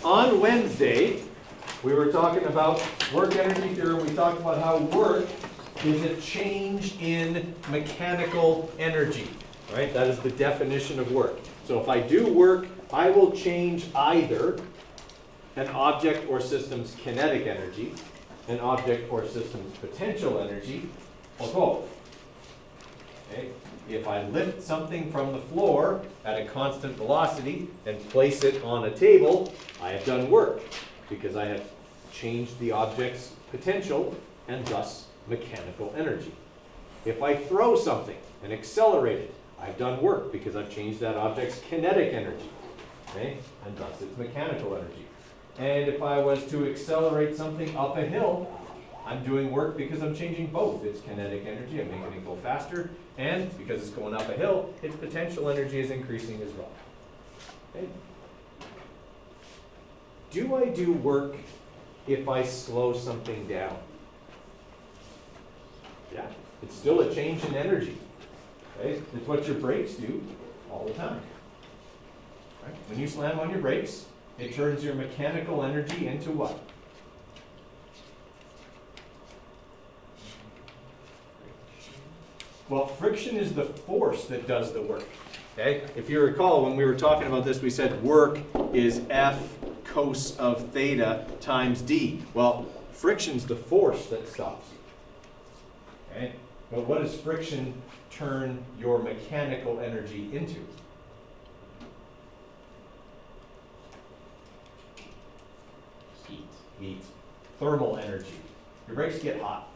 on Wednesday, we were talking about work energy theorem. We talked about how work is a change in mechanical energy, right? That is the definition of work. So if I do work, I will change either an object or system's kinetic energy, an object or system's potential energy, or both. Okay? If I lift something from the floor at a constant velocity and place it on a table, I have done work because I have changed the object's potential and thus mechanical energy. If I throw something and accelerate it, I've done work because I've changed that object's kinetic energy, okay? And thus its mechanical energy. And if I was to accelerate something up a hill, I'm doing work because I'm changing both its kinetic energy, I'm making it go faster, and because it's going up a hill, its potential energy is increasing as well. Okay? Do I do work if I slow something down? Yeah, it's still a change in energy. Okay? It's what your brakes do all the time. Right? When you slam on your brakes, it turns your mechanical energy into what? Well, friction is the force that does the work. Okay? If you recall, when we were talking about this, we said work is F cos of theta times d. Well, friction's the force that stops you. Okay? But what does friction turn your mechanical energy into? Heat. Thermal energy. Your brakes get hot.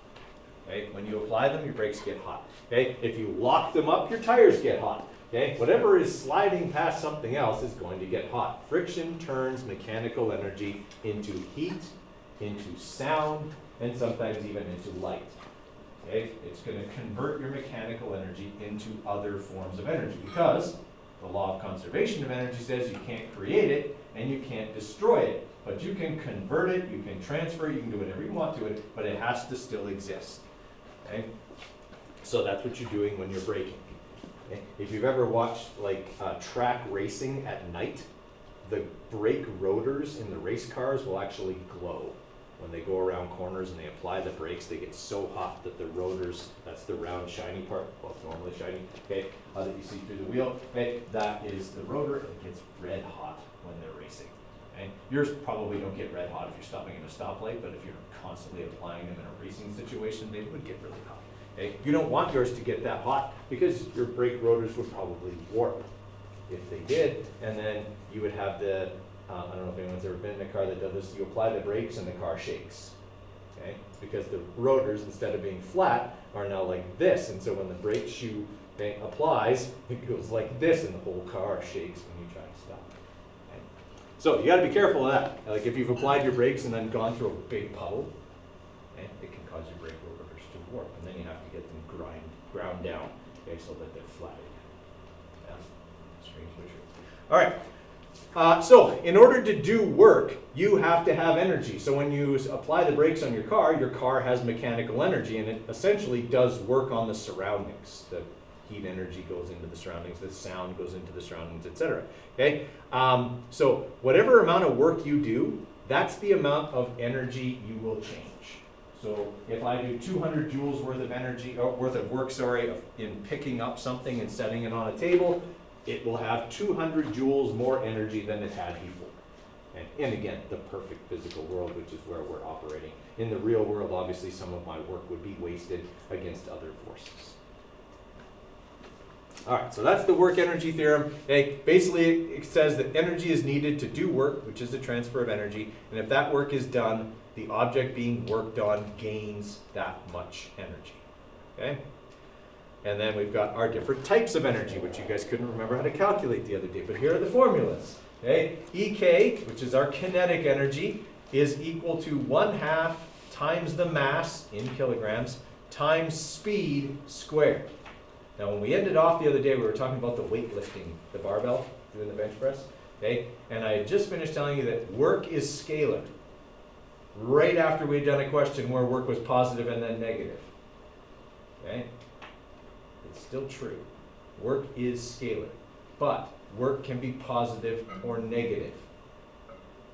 Okay? When you apply them, your brakes get hot. Okay? If you lock them up, your tires get hot. Okay? Whatever is sliding past something else is going to get hot. Friction turns mechanical energy into heat, into sound, and sometimes even into light. Okay? It's going to convert your mechanical energy into other forms of energy because the law of conservation of energy says you can't create it and you can't destroy it. But you can convert it, you can transfer it, you can do whatever you want to it, but it has to still exist. Okay? So that's what you're doing when you're braking. Okay? If you've ever watched like track racing at night, the brake rotors in the race cars will actually glow. When they go around corners and they apply the brakes, they get so hot that the rotors, that's the round shiny part, well it's normally shiny, okay, that you see through the wheel, okay, that is the rotor, and it gets red hot when they're racing. Okay? Yours probably don't get red hot if you're stopping at a stoplight, but if you're constantly applying them in a racing situation, they would get really hot. Okay? You don't want yours to get that hot because your brake rotors would probably warp if they did, and then you would have the, I don't know if anyone's ever been in a car that does this, you apply the brakes and the car shakes. Okay? It's because the rotors, instead of being flat, are now like this, and so when the brake shoe applies, it goes like this and the whole car shakes when you try to stop. Okay? So you got to be careful of that. Like if you've applied your brakes and then gone through a big puddle, it can cause your brake rotors to warp, and then you have to get them ground down, okay, so that they're flat again. Yeah, strange but true. All right. So in order to do work, you have to have energy. So when you apply the brakes on your car has mechanical energy, and it essentially does work on the surroundings. The heat energy goes into the surroundings, the sound goes into the surroundings, etc. Okay? So whatever amount of work you do, that's the amount of energy you will change. So if I do 200 joules worth of energy, or worth of work, in picking up something and setting it on a table, it will have 200 joules more energy than it had before. And again, the perfect physical world, which is where we're operating. In the real world, obviously, some of my work would be wasted against other forces. All right, so that's the work energy theorem. Okay, basically, it says that energy is needed to do work, which is the transfer of energy. And if that work is done, the object being worked on gains that much energy. Okay? And then we've got our different types of energy, which you guys couldn't remember how to calculate the other day. But here are the formulas. Okay? EK, which is our kinetic energy, is equal to 1/2 times the mass in kilograms times speed squared. Now, when we ended off the other day, we were talking about the weightlifting, the barbell, doing the bench press. Okay? And I had just finished telling you that work is scalar. Right after we'd done a question where work was positive and then negative. Okay? It's still true. Work is scalar. But work can be positive or negative.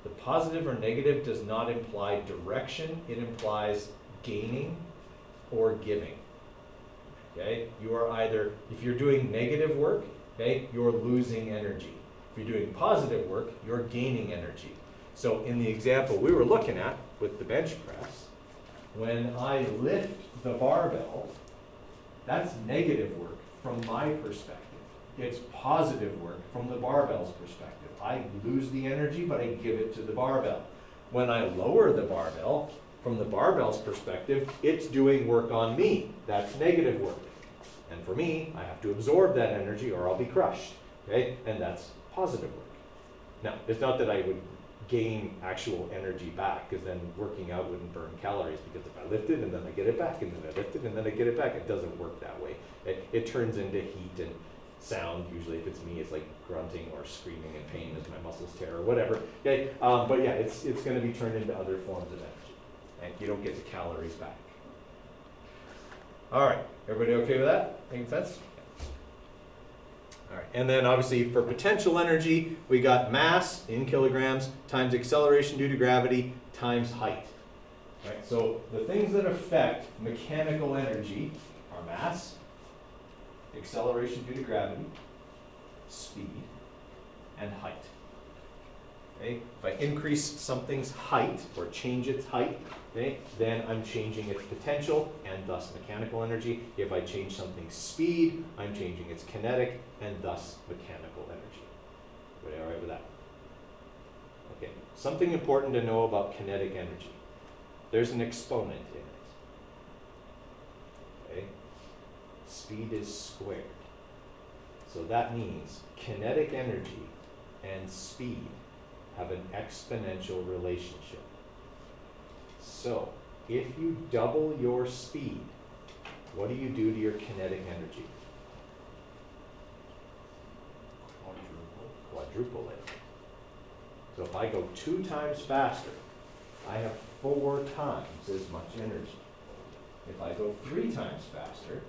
The positive or negative does not imply direction, it implies gaining or giving. Okay? You are either, if you're doing negative work, okay, you're losing energy. If you're doing positive work, you're gaining energy. So in the example we were looking at with the bench press, when I lift the barbell, that's negative work from my perspective. It's positive work from the barbell's perspective. I lose the energy, but I give it to the barbell. When I lower the barbell, from the barbell's perspective, it's doing work on me. That's negative work. And for me, I have to absorb that energy or I'll be crushed. Okay? And that's positive work. Now, it's not that I would gain actual energy back, because then working out wouldn't burn calories, because if I lift it and then I get it back, and then I lift it and then I get it back, it doesn't work that way. It turns into heat and sound. Usually if it's me, it's like grunting or screaming in pain as my muscles tear or whatever. Okay? But yeah, it's going to be turned into other forms of energy. And you don't get the calories back. All right, everybody okay with that? Making sense? All right, and then obviously for potential energy, we got mass in kilograms times acceleration due to gravity times height. All right, so the things that affect mechanical energy are mass, acceleration due to gravity, speed, and height. Okay? If I increase something's height or change its height, okay, then I'm changing its potential and thus mechanical energy. If I change something's speed, I'm changing its kinetic and thus mechanical energy. Everybody all right with that? Okay, something important to know about kinetic energy. There's an exponent in it. Okay? Speed is squared. So that means kinetic energy and speed have an exponential relationship. So, if you double your speed, what do you do to your kinetic energy? Quadruple it. So if I go 2 times faster, I have 4 times as much energy. If I go 3 times faster,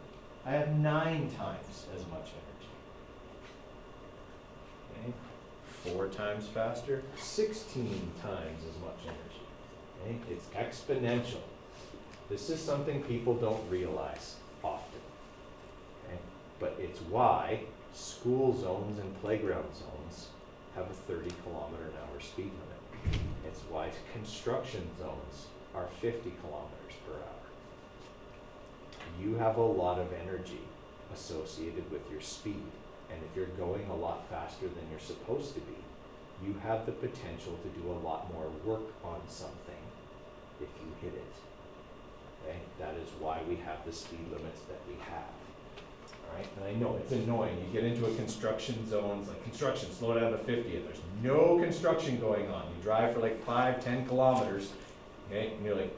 I have 9 times as much energy. Okay? 4 times faster, 16 times as much energy. Okay? It's exponential. This is something people don't realize often. Okay? But it's why school zones and playground zones have a 30-kilometer-an-hour speed limit. It's why construction zones are 50 kilometers per hour. You have a lot of energy associated with your speed. And if you're going a lot faster than you're supposed to be, you have the potential to do a lot more work on something if you hit it. Okay? That is why we have the speed limits that we have. All right? And I know it's annoying. You get into a construction zone, it's like construction, slow down to 50, and there's no construction going on. You drive for like 5-10 kilometers, okay? And you're like,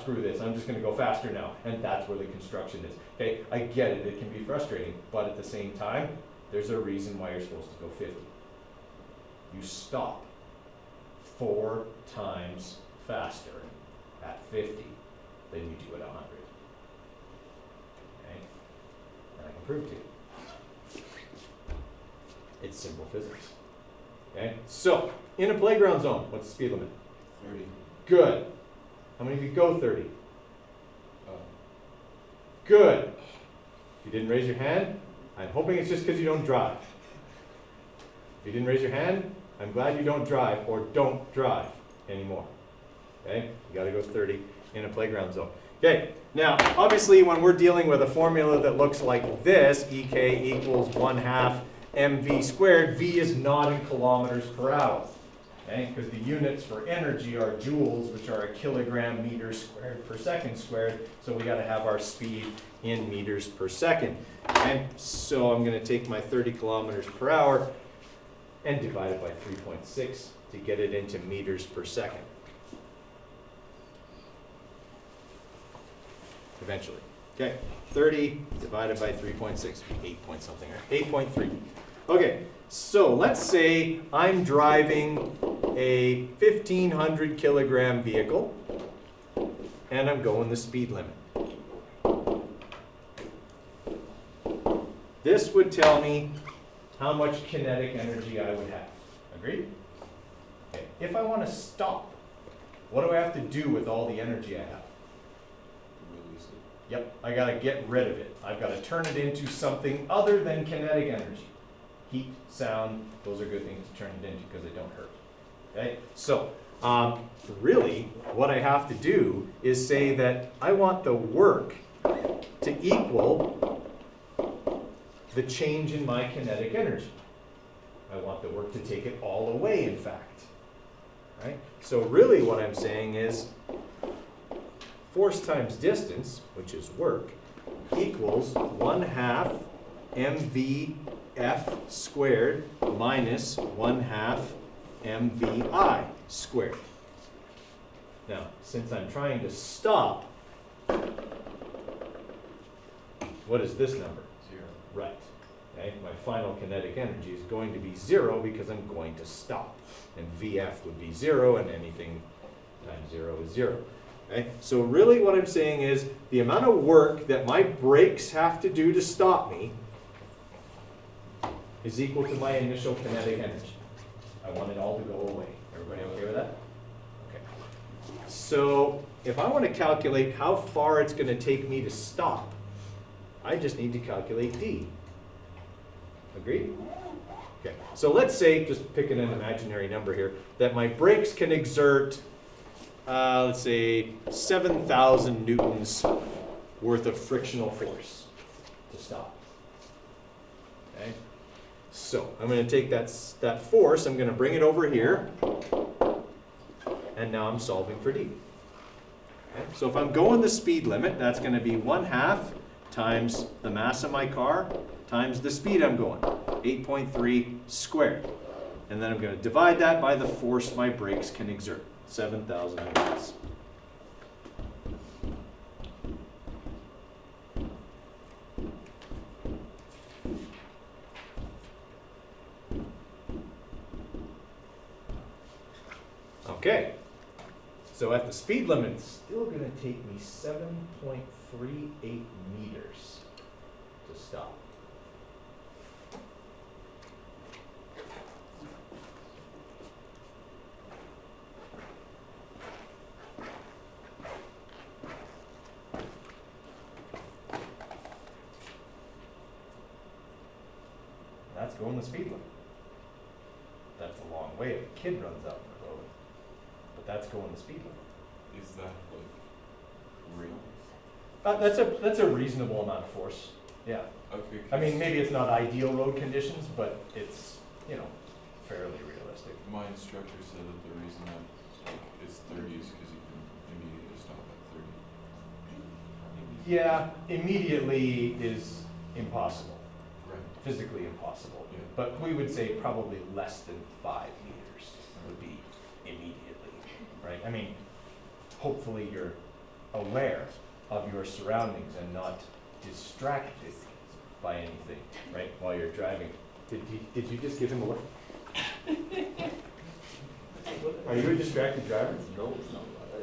screw this, I'm just going to go faster now. And that's where the construction is. Okay, I get it, it can be frustrating, but at the same time, there's a reason why you're supposed to go 50. You stop 4 times faster at 50 than you do at 100. Okay? And I can prove to you. It's simple physics. Okay? So, in a playground zone, what's the speed limit? 30. Good. How many of you go 30? Good. If you didn't raise your hand, I'm hoping it's just because you don't drive. If you didn't raise your hand, I'm glad you don't drive or don't drive anymore. Okay? You got to go 30 in a playground zone. Okay, now obviously when we're dealing with a formula that looks like this, EK equals 1/2 mv squared, v is not in kilometers per hour. Okay, because the units for energy are joules, which are a kilogram meters squared per second squared, so we got to have our speed in meters per second. Okay, so I'm going to take my 30 kilometers per hour and divide it by 3.6 to get it into meters per second. Eventually. Okay, 30 divided by 3.6, 8 point something, right? 8.3. Okay, so let's say I'm driving a 1,500 kilogram vehicle and I'm going the speed limit. This would tell me how much kinetic energy I would have. Agreed? Okay, if I want to stop, what do I have to do with all the energy I have? Release it. Yep, I got to get rid of it. I've got to turn it into something other than kinetic energy. Heat, sound, those are good things to turn it into because they don't hurt. Okay, so really what I have to do is say that I want the work to equal the change in my kinetic energy. I want the work to take it all away, in fact. Right? So really what I'm saying is force times distance, which is work, equals 1/2 mvf squared minus 1/2 mvi squared. Now, since I'm trying to stop, what is this number? 0. Right. Okay? My final kinetic energy is going to be 0 because I'm going to stop. And Vf would be 0, and anything times 0 is 0. Okay? So really what I'm saying is the amount of work that my brakes have to do to stop me is equal to my initial kinetic energy. I want it all to go away. Everybody okay with that? Okay. So if I want to calculate how far it's going to take me to stop, I just need to calculate d. Agreed? Okay. So let's say, just picking an imaginary number here, that my brakes can exert, let's say, 7,000 newtons worth of frictional force to stop. Okay. So I'm going to take that force, I'm going to bring it over here, and now I'm solving for d. Okay. So if I'm going the speed limit, that's going to be 1/2 times the mass of my car times the speed I'm going, 8.3 squared. And then I'm going to divide that by the force my brakes can exert, 7,000 newtons. Okay, so at the speed limit, it's still going to take me 7.38 meters to stop. That's going the speed limit. That's a long way if a kid runs out on the road. But that's going the speed limit. Is that like real? That's a reasonable amount of force. Yeah. Okay. I mean, maybe it's not ideal road conditions, but it's, you know, fairly realistic. My instructor said that the reason that like it's 30 is because you can immediately stop at 30. Yeah, immediately is impossible. Right. Physically impossible. Yeah. But we would say probably less than 5 meters would be immediately, right? I mean, hopefully you're aware of your surroundings and not distracted by anything, right, while you're driving. Did you just give him a look? Are you a distracted driver? No,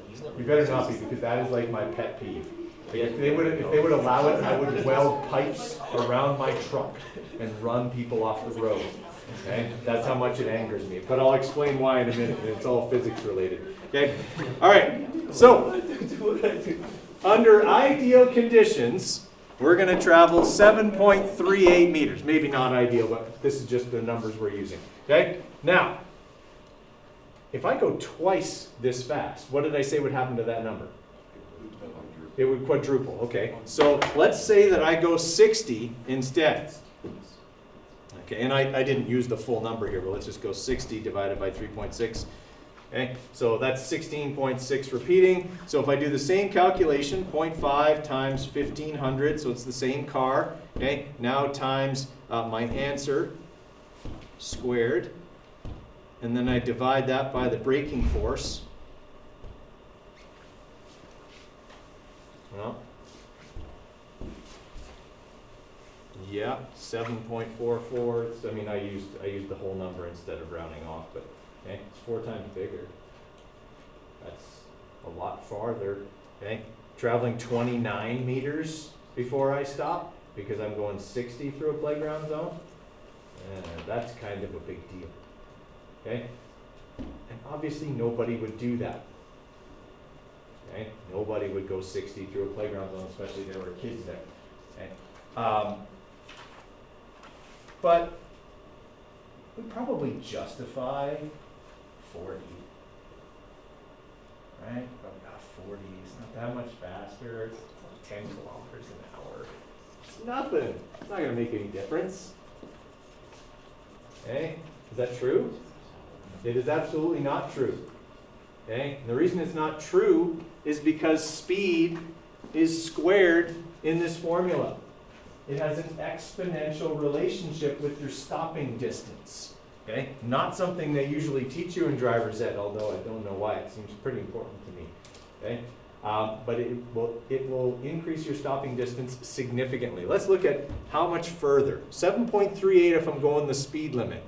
he's never. You better not be, because that is like my pet peeve. Like if they would allow it, I would weld pipes around my truck and run people off the road. Okay, that's how much it angers me. But I'll explain why in a minute. And it's all physics related. Okay, all right. So under ideal conditions, we're going to travel 7.38 meters. Maybe not ideal, but this is just the numbers we're using. Okay, now if I go twice this fast, what did I say would happen to that number? It would quadruple. Okay, so let's say that I go 60 instead. Okay, and I didn't use the full number here, but let's just go 60 divided by 3.6. Okay, so that's 16.6 repeating. So if I do the same calculation, 0.5 times 1,500, so it's the same car. Okay, now times my answer squared, and then I divide that by the braking force. Well, yeah, 7.44. I mean, I used the whole number instead of rounding off, but okay, it's 4 times bigger. That's a lot farther. Okay, traveling 29 meters before I stop because I'm going 60 through a playground zone. That's kind of a big deal. Okay, And obviously nobody would do that. Okay? Nobody would go 60 through a playground zone, especially if there were kids there. Okay? But we probably justify 40. Right? But 40 is not that much faster. It's like 10 kilometers an hour. It's nothing. It's not going to make any difference. Okay? Is that true? It is absolutely not true. Okay? And the reason it's not true is because speed is squared in this formula. It has an exponential relationship with your stopping distance. Okay? Not something they usually teach you in driver's ed, although I don't know why. It seems pretty important to me. Okay? But it will increase your stopping distance significantly. Let's look at how much further. 7.38 if I'm going the speed limit.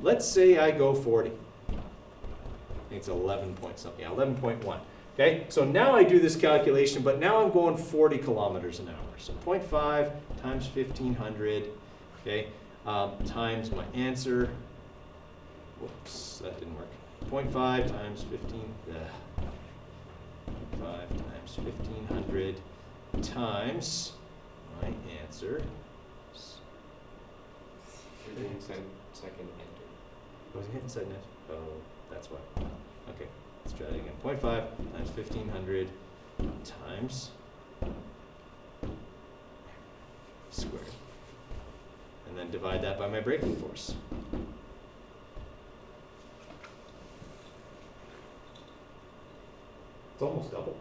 Let's say I go 40. I think it's 11 point something. Yeah, 11.1. Okay, so now I do this calculation, but now I'm going 40 kilometers an hour. So 0.5 times 1500, okay, times my answer. Whoops, that didn't work. 0.5 times 15, 0.5 times 1500 times my answer. You're hitting second enter. Was it hitting second enter? Oh, that's why. Okay, let's try that again. 0.5 times 1500 times squared. And then divide that by my braking force. It's almost double.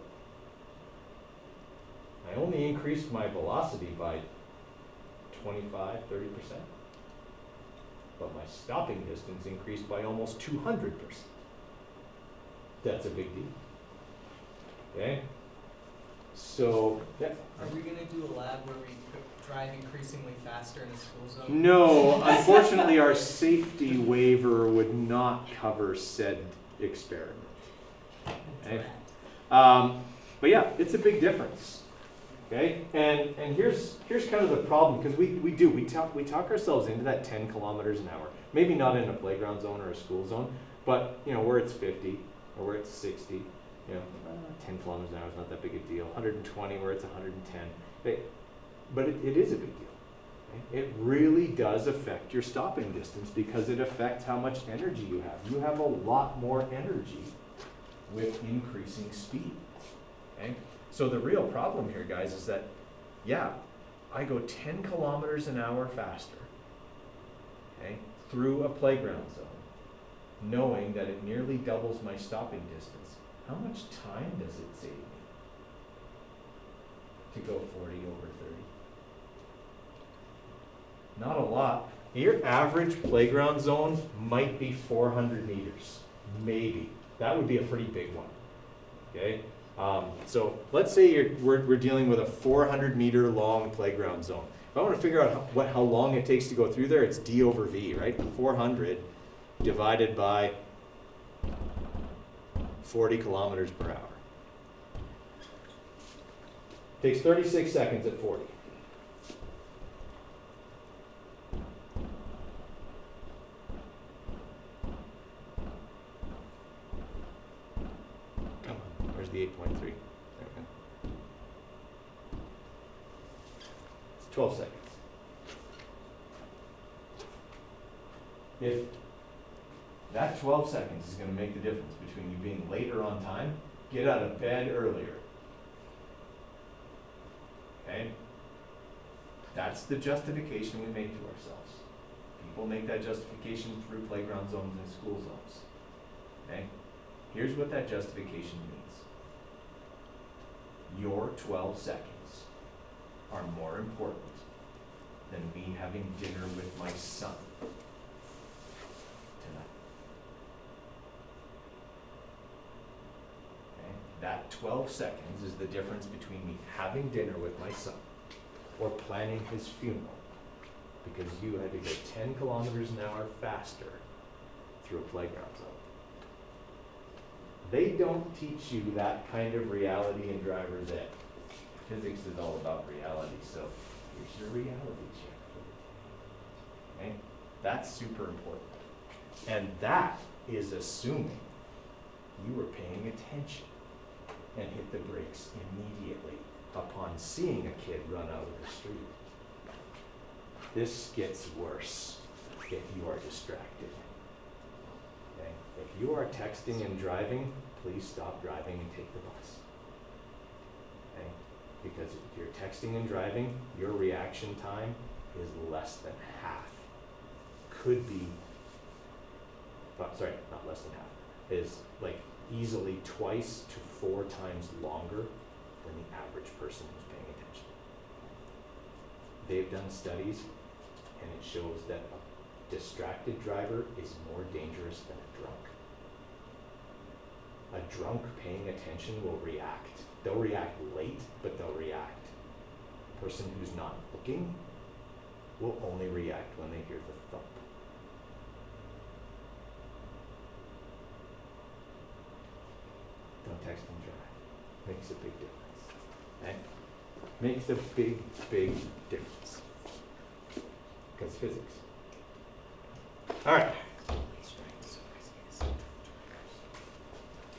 I only increased my velocity by 25, 30%. But my stopping distance increased by almost 200%. That's a big deal. Okay? So, yeah. Are we gonna do a lab where we drive increasingly faster in a school zone? No, unfortunately our safety waiver would not cover said experiment. Okay? But yeah, it's a big difference. Okay? And here's kind of the problem, because we talk ourselves into that 10 kilometers an hour. Maybe not in a playground zone or a school zone, but you know, where it's 50 or where it's 60, you know, 10 kilometers an hour is not that big a deal. 120 where it's 110. But it is a big deal. Okay? It really does affect your stopping distance because it affects how much energy you have. You have a lot more energy with increasing speed. Okay? So the real problem here, guys, is that, yeah, I go 10 kilometers an hour faster, okay, through a playground zone, knowing that it nearly doubles my stopping distance. How much time does it save me to go 40 over 30? Not a lot. Your average playground zone might be 400 meters, maybe. That would be a pretty big one, okay? So let's say we're dealing with a 400 meter long playground zone. If I want to figure out how long it takes to go through there, it's D over V, right? 400 divided by 40 kilometers per hour. Takes 36 seconds at 40. Come on, where's the 8.3? There we go. It's 12 seconds. If that 12 seconds is going to make the difference between you being late or on time, get out of bed earlier. Okay? That's the justification we make to ourselves. People make that justification through playground zones and school zones. Okay? Here's what that justification means. Your 12 seconds are more important than me having dinner with my son tonight. Okay? That 12 seconds is the difference between me having dinner with my son or planning his funeral because you had to go 10 kilometers an hour faster through a playground zone. They don't teach you that kind of reality in driver's ed. Physics is all about reality, so here's your reality check. Okay? That's super important. And that is assuming you were paying attention and hit the brakes immediately upon seeing a kid run out of the street. This gets worse if you are distracted. Okay? If you are texting and driving, please stop driving and take the bus. Okay? Because if you're texting and driving, your reaction time is less than half. Could be, sorry, not less than half, is like easily twice to 4 times longer than the average person who's paying attention. They've done studies, and it shows that a distracted driver is more dangerous than a drunk. A drunk paying attention will react. They'll react late, but they'll react. A person who's not looking will only react when they hear the thump. Don't text and drive. Makes a big difference. Okay? Makes a big, big difference. Because physics. All right.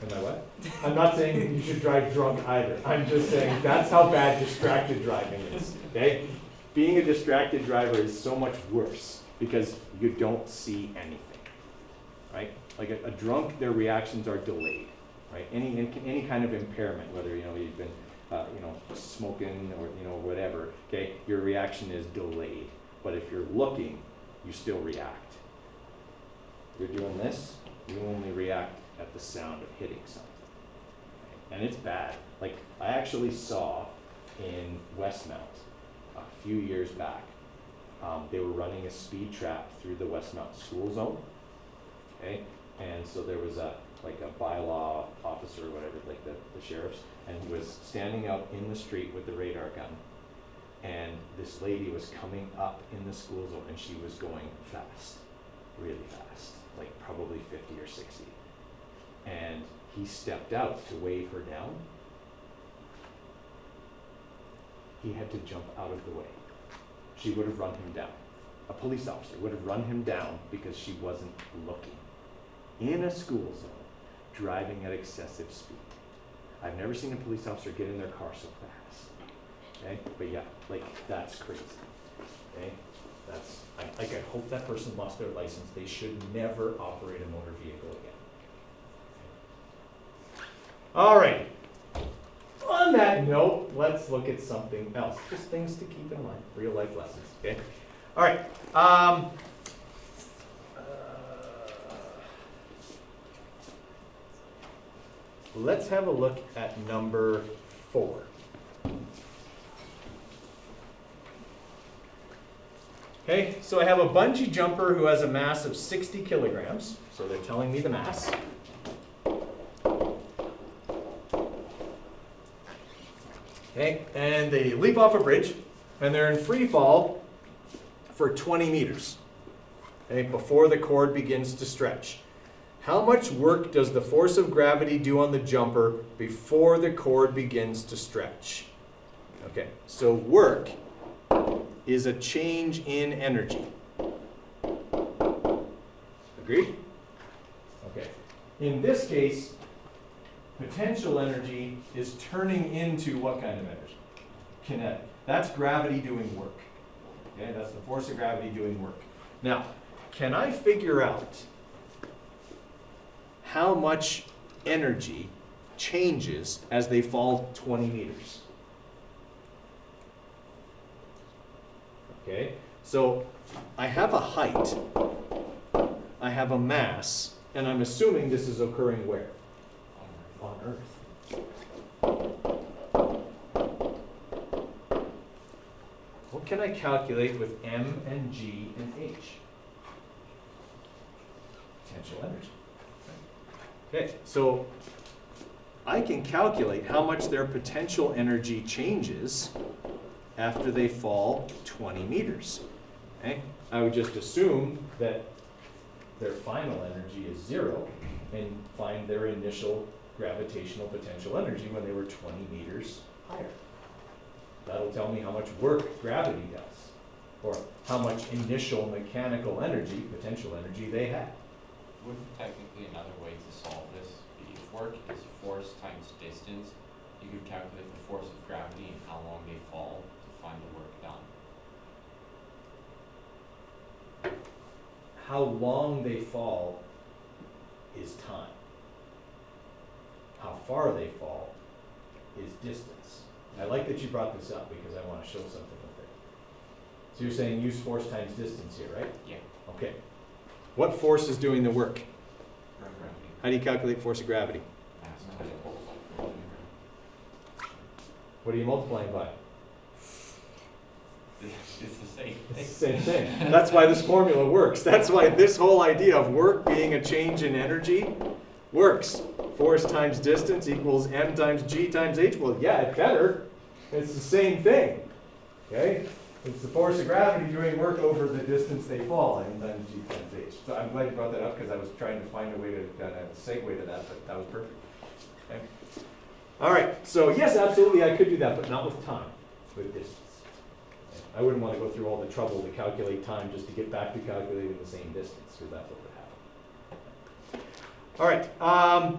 Am I what? I'm not saying that you should drive drunk either. I'm just saying that's how bad distracted driving is. Okay? Being a distracted driver is so much worse because you don't see anything. Right? Like a drunk, their reactions are delayed. Right? Any kind of impairment, whether you've been smoking or whatever, okay, your reaction is delayed. But if you're looking, you still react. You're doing this, you only react at the sound of hitting something. Right? And it's bad. Like I actually saw in Westmount a few years back, they were running a speed trap through the Westmount school zone. Okay, and so there was a bylaw officer or whatever, like the sheriff's, and he was standing out in the street with the radar gun. And this lady was coming up in the school zone and she was going fast, really fast, like probably 50 or 60. And he stepped out to wave her down. He had to jump out of the way. She would have run him down. A police officer would have run him down because she wasn't looking. In a school zone, driving at excessive speed. I've never seen a police officer get in their car so fast. Okay, but yeah, like that's crazy. Okay, I hope that person lost their license. They should never operate a motor vehicle again. Okay. All right. On that note, let's look at something else. Just things to keep in mind, real life lessons. Okay. All right. Let's have a look at number 4. Okay, so I have a bungee jumper who has a mass of 60 kilograms. So they're telling me the mass. Okay, and they leap off a bridge, and they're in free fall for 20 meters. Okay, before the cord begins to stretch. How much work does the force of gravity do on the jumper before the cord begins to stretch? Okay, so work is a change in energy. Agreed? Okay. In this case, potential energy is turning into what kind of energy? Kinetic. That's gravity doing work. Okay, that's the force of gravity doing work. Now, can I figure out how much energy changes as they fall 20 meters? Okay, so I have a height, I have a mass, and I'm assuming this is occurring where? On Earth. What can I calculate with M and G and H? Potential energy. Okay, so I can calculate how much their potential energy changes after they fall 20 meters. Okay? I would just assume that their final energy is 0 and find their initial gravitational potential energy when they were 20 meters higher. That'll tell me how much work gravity does, or how much initial mechanical energy, potential energy, they had. Wouldn't technically another way to solve this be if work is force times distance, you could calculate the force of gravity and how long they fall to find the work done. How long they fall is time. How far they fall is distance. I like that you brought this up because I want to show something with it. So you're saying use force times distance here, right? Yeah. Okay. What force is doing the work? Gravity. How do you calculate force of gravity? Mass times volume. What are you multiplying by? It's the same It's thing. the same thing. That's why this formula works. That's why this whole idea of work being a change in energy works. Force times distance equals m times g times h. Well, yeah, it's better. It's the same thing. Okay? It's the force of gravity doing work over the distance they fall, m times g times h. So I'm glad you brought that up because I was trying to find a way to segue to that, but that was perfect. Okay? All right. So yes, absolutely, I could do that, but not with time, with distance. I wouldn't want to go through all the trouble to calculate time just to get back to calculating the same distance, because that's what would happen. All right,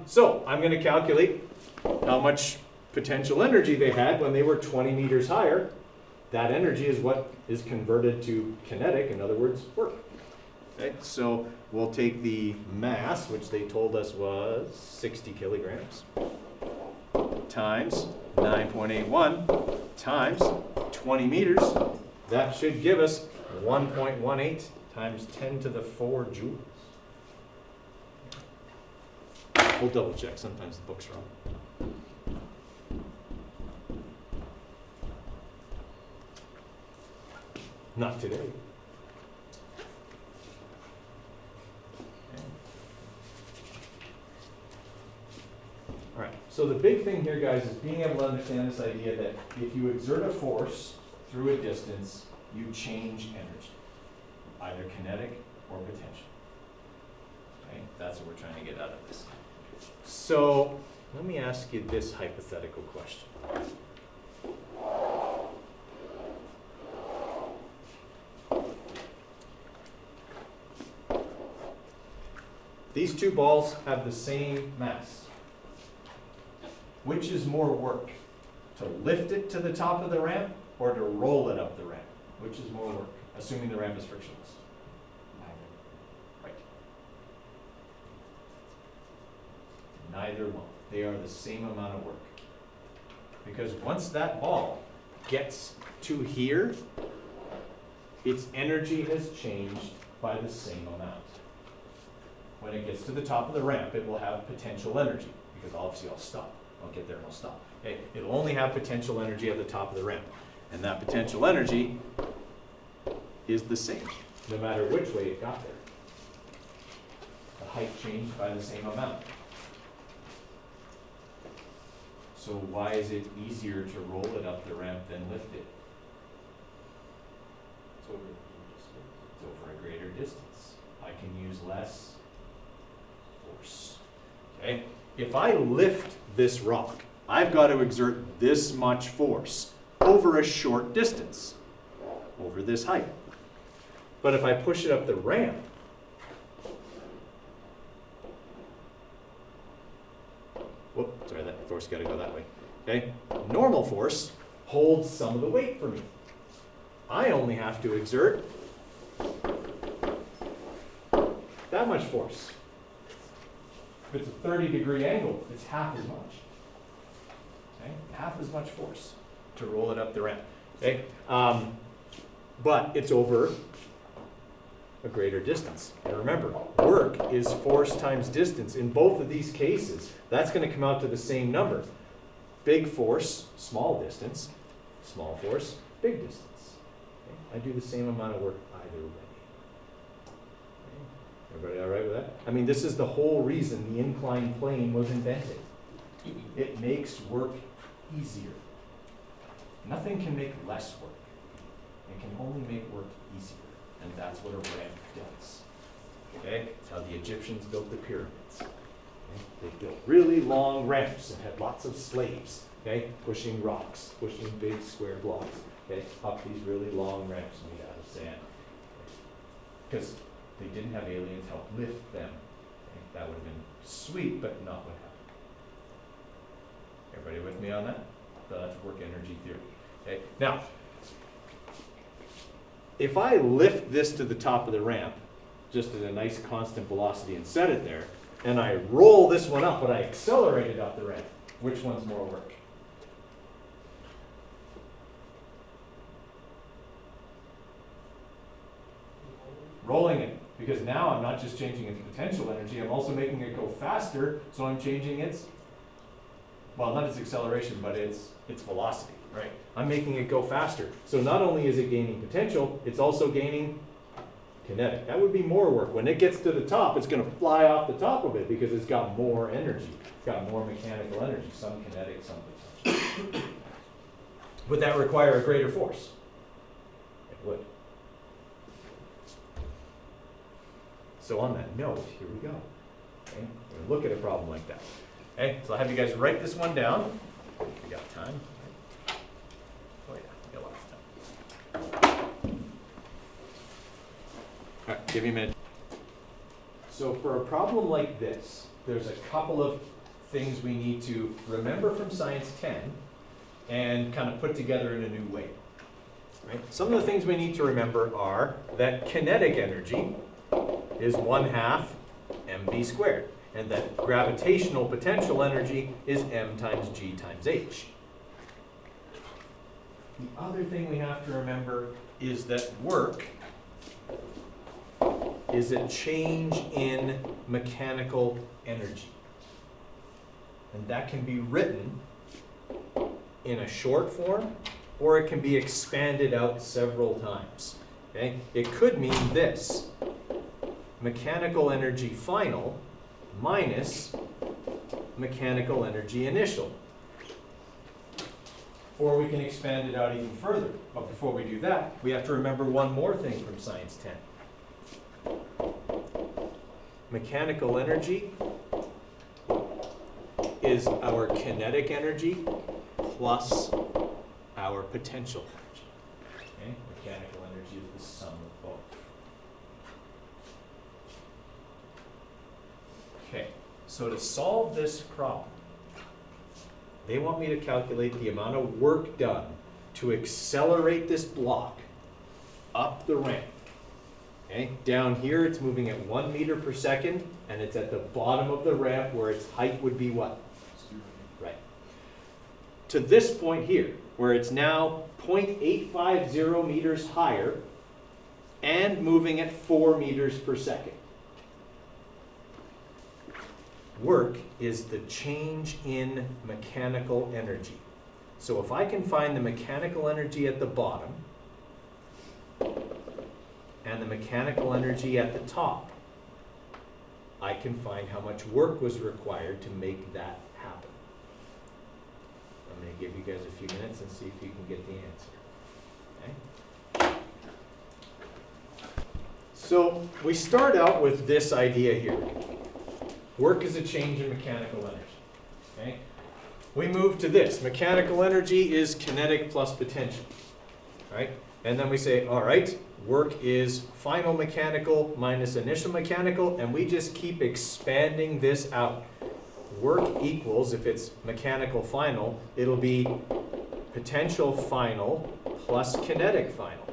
so I'm going to calculate how much potential energy they had when they were 20 meters higher. That energy is what is converted to kinetic, in other words, work. Okay, so we'll take the mass, which they told us was 60 kilograms, times 9.81 times 20 meters. That should give us 1.18 times 10 to the 4 joules. We'll double check, sometimes the book's wrong. Not today. Okay. All right, so the big thing here, guys, is being able to understand this idea that if you exert a force through a distance, you change energy, either kinetic or potential. Okay, that's what we're trying to get out of this. So let me ask you this hypothetical question. These two balls have the same mass. Which is more work? To lift it to the top of the ramp or to roll it up the ramp? Which is more work, assuming the ramp is frictionless? Right. Neither one. They are the same amount of work. Because once that ball gets to here, its energy has changed by the same amount. When it gets to the top of the ramp, it will have potential energy, because obviously I'll stop. I'll get there and I'll stop. Okay, it'll only have potential energy at the top of the ramp. And that potential energy is the same, no matter which way it got there. The height changed by the same amount. So why is it easier to roll it up the ramp than lift it? It's over a greater distance. I can use less force. Okay? If I lift this rock, I've got to exert this much force over a short distance, over this height. But if I push it up the ramp, whoop, sorry, that force got to go that way. Okay? Normal force holds some of the weight for me. I only have to exert that much force. If it's a 30-degree angle, it's half as much. Okay? Half as much force to roll it up the ramp. Okay? But it's over a greater distance. And remember, work is force times distance. In both of these cases, that's going to come out to the same number. Big force, small distance. Small force, big distance. Okay? I do the same amount of work either way. Everybody all right with that? I mean, this is the whole reason the inclined plane was invented. It makes work easier. Nothing can make less work. It can only make work easier. And that's what a ramp does. Okay? That's how the Egyptians built the pyramids. Okay? They built really long ramps and had lots of slaves, okay, pushing rocks, pushing big square blocks, okay, up these really long ramps made out of sand. Because they didn't have aliens help lift them. Okay? That would have been sweet, but not what happened. Everybody with me on that? So that's work energy theory. Okay. Now, if I lift this to the top of the ramp, just at a nice constant velocity and set it there, and I roll this one up, but I accelerate it up the ramp, which one's more work? Rolling it, because now I'm not just changing its potential energy, I'm also making it go faster, so I'm changing its, well, not its acceleration, but its velocity, right? I'm making it go faster. So not only is it gaining potential, it's also gaining kinetic. That would be more work. When it gets to the top, it's gonna fly off the top of it because it's got more energy. It's got more mechanical energy, some kinetic, some potential. Would that require a greater force? It would. So on that note, here we go. Okay, we're gonna look at a problem like that. Okay, so I'll have you guys write this one down. We got time. Oh yeah, we got lots of time. All right, give me a minute. So for a problem like this, there's a couple of things we need to remember from Science 10 and kind of put together in a new way. Right? Some of the things we need to remember are that kinetic energy is 1/2 mv squared, and that gravitational potential energy is m times g times h. The other thing we have to remember is that work is a change in mechanical energy. And that can be written in a short form, or it can be expanded out several times. Okay? It could mean this: mechanical energy final minus mechanical energy initial. Or we can expand it out even further. But before we do that, we have to remember one more thing from Science 10. Mechanical energy is our kinetic energy plus our potential energy. Okay? Mechanical energy is the sum of both. Okay, so to solve this problem, they want me to calculate the amount of work done to accelerate this block up the ramp. Okay, down here it's moving at 1 meter per second, and it's at the bottom of the ramp where its height would be what? Right. To this point here, where it's now 0.850 meters higher and moving at 4 meters per second. Work is the change in mechanical energy. So if I can find the mechanical energy at the bottom and the mechanical energy at the top, I can find how much work was required to make that happen. I'm going to give you guys a few minutes and see if you can get the answer. Okay? So we start out with this idea here. Work is a change in mechanical energy. Okay? We move to this. Mechanical energy is kinetic plus potential. Right? And then we say, all right, work is final mechanical minus initial mechanical, and we just keep expanding this out. Work equals, if it's mechanical final, it'll be potential final plus kinetic final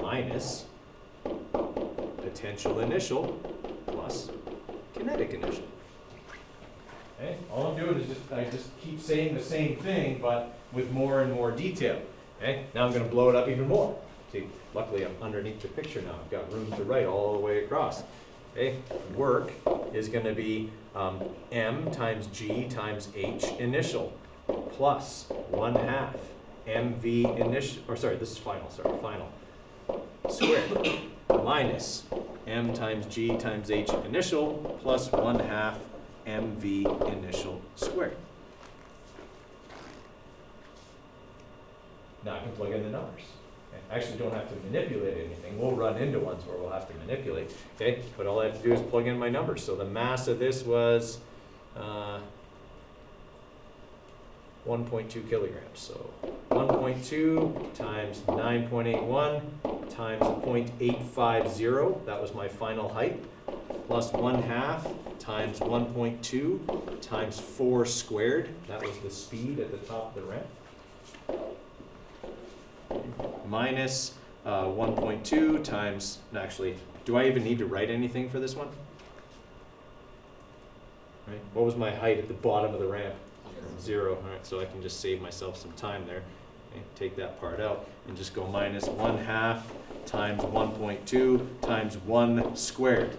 minus potential initial plus kinetic initial. Okay? All I'm doing is I just keep saying the same thing, but with more and more detail. Okay? Now I'm going to blow it up even more. See, luckily I'm underneath the picture now. I've got room to write all the way across. Okay? Work is going to be m times g times h initial plus 1/2 mv initial, or sorry, this is final, final squared minus m times g times h initial plus 1/2 mv initial squared. Now I can plug in the numbers. Okay? I actually don't have to manipulate anything. We'll run into ones where we'll have to manipulate. Okay? But all I have to do is plug in my numbers. So the mass of this was 1.2 kilograms. So 1.2 times 9.81 times 0.850, that was my final height, plus 1/2 times 1.2 times 4 squared, that was the speed at the top of the ramp, minus 1.2 times, actually, do I even need to write anything for this one? Right? What was my height at the bottom of the ramp? 0. All right, so I can just save myself some time there. Okay, take that part out and just go minus 1/2 times 1.2 times 1 squared,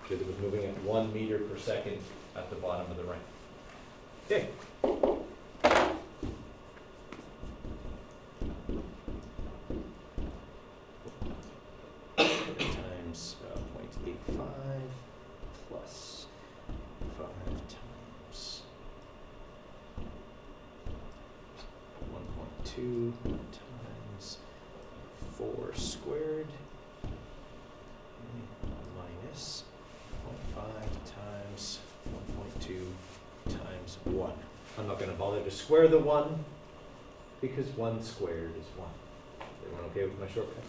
because it was moving at 1 meter per second at the bottom of the ramp. Okay. Times 0.85 plus 5 times 1.2 times 4 squared minus 0.5 times 1.2 times 1. I'm not going to bother to square the 1 because 1 squared is 1. Everyone okay with my shortcut?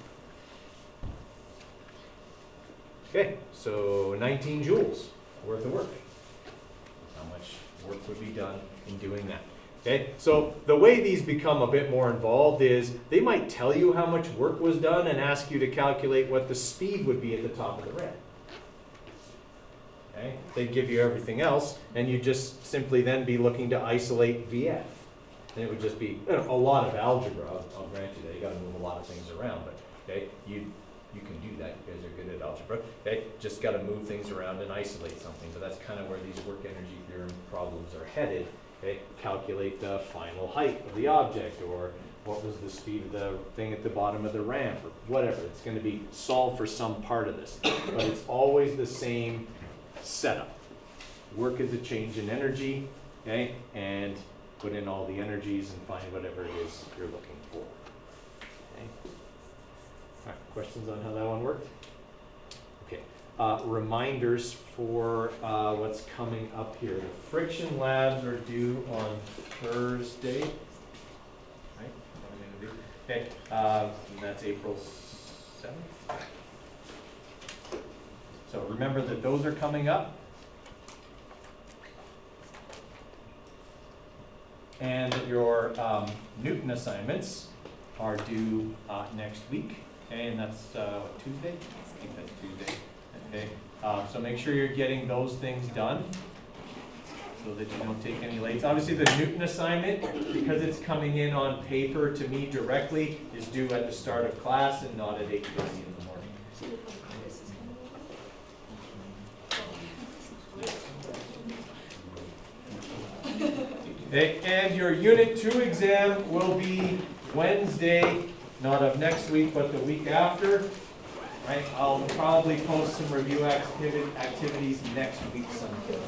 Okay, so 19 joules worth of work. How much work would be done in doing that? Okay, so the way these become a bit more involved is they might tell you how much work was done and ask you to calculate what the speed would be at the top of the ramp. Okay, they give you everything else, and you just simply then be looking to isolate VF. And it would just be a lot of algebra. I'll grant you that you got to move a lot of things around, but okay, you can do that. You guys are good at algebra. Okay, just got to move things around and isolate something. But that's kind of where these work energy theorem problems are headed. Okay, calculate the final height of the object, or what was the speed of the thing at the bottom of the ramp, or whatever. It's going to be solved for some part of this, but it's always the same setup. Work is a change in energy, okay, and put in all the energies and find whatever it is you're looking for. Okay. All right, questions on how that one worked? Okay. Reminders for what's coming up here. The friction labs are due on Thursday. Right? What are we gonna do? Okay. And that's April 7th. So remember that those are coming up. And your Newton assignments are due next week. Okay, and that's what, Tuesday? I think that's Tuesday. Okay, so make sure you're getting those things done so that you don't take any lates. Obviously the Newton assignment, because it's coming in on paper to me directly, is due at the start of class and not at 8:30 in the morning. Okay, and your Unit 2 exam will be Wednesday, not of next week, but the week after. Right, I'll probably post some review activities next week sometime.